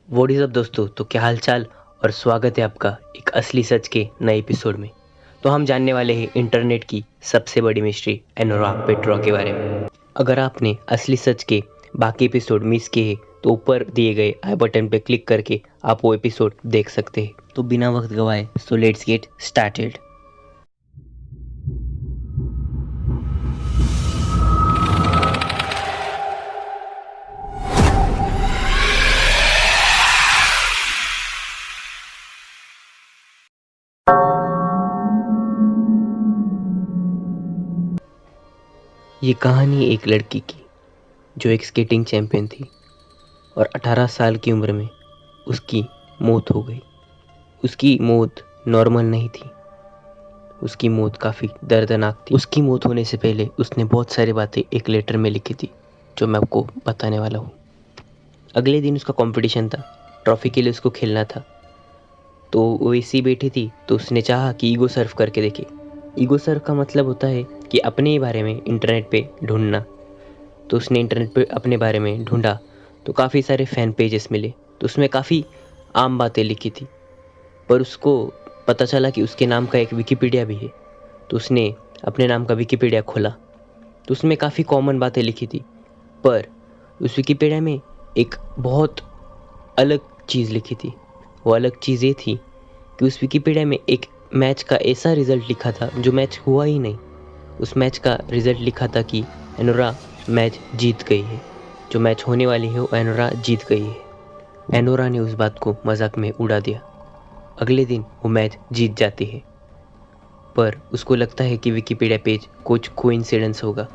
What is up दोस्तों। तो क्या हाल चाल और स्वागत है आपका एक असली सच के नए एपिसोड में। तो हम जानने वाले हैं इंटरनेट की सबसे बड़ी मिस्ट्री एनोरा पेट्रोआ के बारे में। अगर आपने असली सच के बाकी एपिसोड मिस किए हैं तो ऊपर दिए गए आई बटन पर क्लिक करके आप वो एपिसोड देख सकते हैं। तो बिना वक्त गवाए सो लेट्स गेट स्टार्टेड। ये कहानी एक लड़की की जो एक स्केटिंग चैंपियन थी और 18 साल की उम्र में उसकी मौत हो गई। उसकी मौत नॉर्मल नहीं थी, उसकी मौत काफ़ी दर्दनाक थी। उसकी मौत होने से पहले उसने बहुत सारी बातें एक लेटर में लिखी थी जो मैं आपको बताने वाला हूँ। अगले दिन उसका कंपटीशन था, ट्रॉफी के लिए उसको खेलना था। तो वो ऐसी बैठी थी तो उसने चाहा कि ईगो सर्फ करके देखे। ईगो सर्फ का मतलब होता है कि अपने ही बारे में इंटरनेट पे ढूंढना। तो उसने इंटरनेट पे अपने बारे में ढूंढा तो काफ़ी सारे फ़ैन पेजेस मिले। तो उसमें काफ़ी आम बातें लिखी थी, पर उसको पता चला कि उसके नाम का एक विकिपीडिया भी है। तो उसने अपने नाम का विकिपीडिया खोला तो उसमें काफ़ी कॉमन बातें लिखी थी, पर उस विकिपीडिया में एक बहुत अलग चीज़ लिखी थी। वो अलग चीज़ ये थी कि उस विकिपीडिया में एक मैच का ऐसा रिज़ल्ट लिखा था जो मैच हुआ ही नहीं। उस मैच का रिज़ल्ट लिखा था कि एनोरा मैच जीत गई है, जो मैच होने वाली है वो एनोरा जीत गई है। एनोरा ने उस बात को मजाक में उड़ा दिया। अगले दिन वो मैच जीत जाती है, पर उसको लगता है कि विकिपीडिया पेज कुछ कोइंसिडेंस होगा।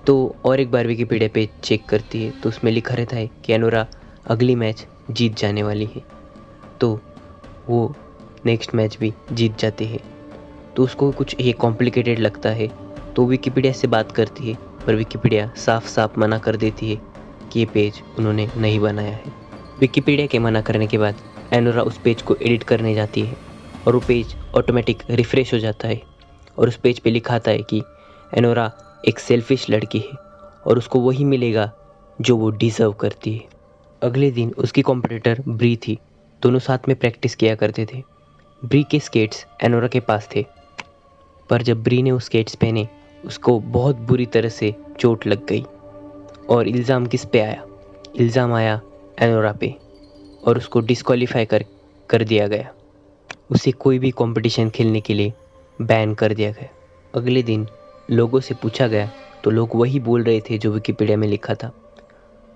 तो और एक बार विकिपीडिया पेज चेक करती है तो उसमें लिखा रहता है कि एनोरा अगली मैच जीत जाने वाली है। तो वो नेक्स्ट मैच भी जीत जाती है। तो उसको कुछ ये कॉम्प्लिकेटेड लगता है तो विकिपीडिया से बात करती है, पर विकिपीडिया साफ साफ मना कर देती है कि ये पेज उन्होंने नहीं बनाया है। विकिपीडिया के मना करने के बाद एनोरा उस पेज को एडिट करने जाती है और वो पेज ऑटोमेटिक रिफ़्रेश हो जाता है और उस पेज पे लिखा आता है कि एनोरा एक सेल्फिश लड़की है और उसको वही मिलेगा जो वो डिज़र्व करती है। अगले दिन उसकी कॉम्पिटिटर ब्री थी। दोनों साथ में प्रैक्टिस किया करते थे। ब्री के स्केट्स एनोरा के पास थे, पर जब ब्री ने वो स्केट्स पहने उसको बहुत बुरी तरह से चोट लग गई। और इल्ज़ाम किस पे आया? इल्ज़ाम आया एनोरा पे और उसको डिस्क्वालीफाई कर दिया गया। उसे कोई भी कंपटीशन खेलने के लिए बैन कर दिया गया। अगले दिन लोगों से पूछा गया तो लोग वही बोल रहे थे जो विकिपीडिया में लिखा था।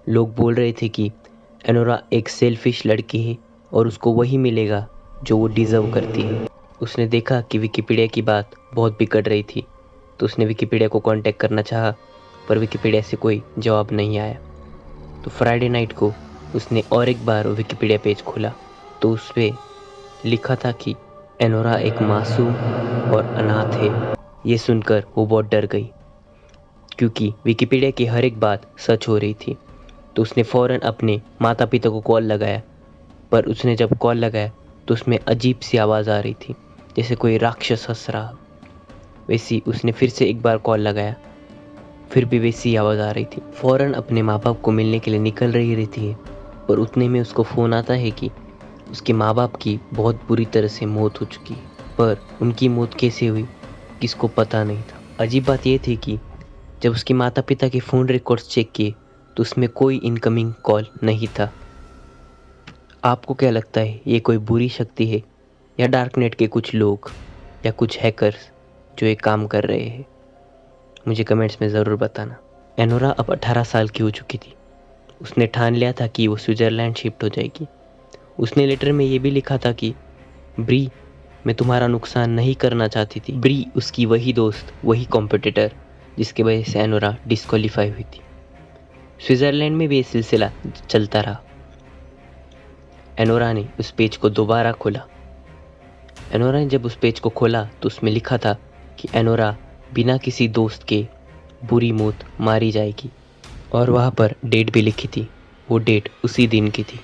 लोग बोल रहे थे कि एनोरा एक सेल्फिश लड़की है और उसको वही मिलेगा जो वो डिज़र्व करती है। उसने देखा कि विकिपीडिया की बात बहुत बिगड़ रही थी तो उसने विकिपीडिया को कांटेक्ट करना चाहा, पर विकिपीडिया से कोई जवाब नहीं आया। तो फ्राइडे नाइट को उसने और एक बार विकिपीडिया पेज खोला तो उस पर लिखा था कि एनोरा एक मासूम और अनाथ है। ये सुनकर वो बहुत डर गई क्योंकि विकिपीडिया की हर एक बात सच हो रही थी। तो उसने फ़ौरन अपने माता पिता को कॉल लगाया, पर उसने जब कॉल लगाया तो उसमें अजीब सी आवाज़ आ रही थी जैसे कोई राक्षस हंस रहा। वैसी उसने फिर से एक बार कॉल लगाया, फिर भी वैसी आवाज़ आ रही थी। फ़ौरन अपने माँ बाप को मिलने के लिए निकल रही रहती है, पर उतने में उसको फ़ोन आता है कि उसके माँ बाप की बहुत बुरी तरह से मौत हो चुकी है। पर उनकी मौत कैसे हुई किसको पता नहीं था। अजीब बात यह थी कि जब उसके माता पिता के फ़ोन रिकॉर्ड्स चेक किए तो उसमें कोई इनकमिंग कॉल नहीं था। आपको क्या लगता है, ये कोई बुरी शक्ति है या डार्कनेट के कुछ लोग या कुछ हैकर्स जो ये काम कर रहे हैं? मुझे कमेंट्स में ज़रूर बताना। एनोरा अब 18 साल की हो चुकी थी। उसने ठान लिया था कि वो स्विट्ज़रलैंड शिफ्ट हो जाएगी। उसने लेटर में ये भी लिखा था कि ब्री, मैं तुम्हारा नुकसान नहीं करना चाहती थी। ब्री उसकी वही दोस्त, वही कॉम्पिटिटर जिसकी वजह से एनोरा डिस्क्वालीफाई हुई थी। स्विट्ज़रलैंड में भी ये सिलसिला चलता रहा। एनोरा ने उस पेज को दोबारा खोला। एनोरा ने जब उस पेज को खोला तो उसमें लिखा था कि एनोरा बिना किसी दोस्त के बुरी मौत मारी जाएगी और वहाँ पर डेट भी लिखी थी। वो डेट उसी दिन की थी।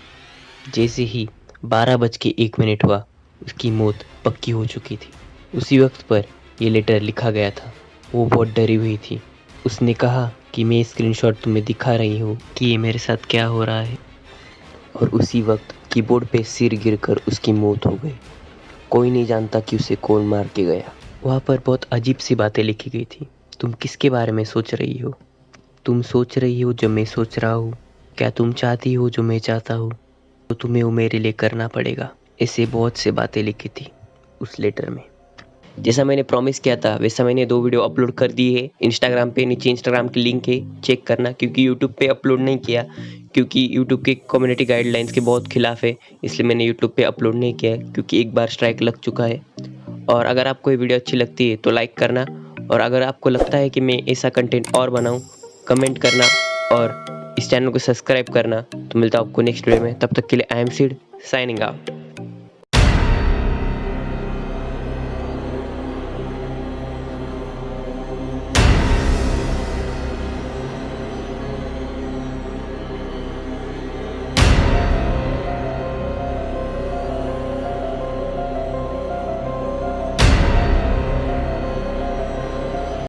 जैसे ही 12:01 हुआ उसकी मौत पक्की हो चुकी थी। उसी वक्त पर यह लेटर लिखा गया था। वो बहुत डरी हुई थी। उसने कहा कि मैं स्क्रीनशॉट तुम्हें दिखा रही हूँ कि ये मेरे साथ क्या हो रहा है। और उसी वक्त कीबोर्ड पे सिर गिरकर उसकी मौत हो गई। कोई नहीं जानता कि उसे कौन मार के गया। वहाँ पर बहुत अजीब सी बातें लिखी गई थी। तुम किसके बारे में सोच रही हो? तुम सोच रही हो जो मैं सोच रहा हूँ? क्या तुम चाहती हो जो मैं चाहता हूँ? तो तुम्हें वो मेरे लिए करना पड़ेगा। ऐसे बहुत से बातें लिखी थी उस लेटर में। जैसा मैंने प्रॉमिस किया था वैसा मैंने 2 वीडियो अपलोड कर दी है इंस्टाग्राम पे। नीचे इंस्टाग्राम की लिंक है, चेक करना। क्योंकि यूट्यूब पे अपलोड नहीं किया, क्योंकि यूट्यूब के कम्युनिटी गाइडलाइंस के बहुत खिलाफ है, इसलिए मैंने यूट्यूब पे अपलोड नहीं किया है, क्योंकि एक बार स्ट्राइक लग चुका है। और अगर आपको ये वीडियो अच्छी लगती है तो लाइक करना, और अगर आपको लगता है कि मैं ऐसा कंटेंट और बनाऊँ, कमेंट करना और इस चैनल को सब्सक्राइब करना। तो मिलता हूँ आपको नेक्स्ट वीडियो में, तब तक के लिए I am Sid signing out.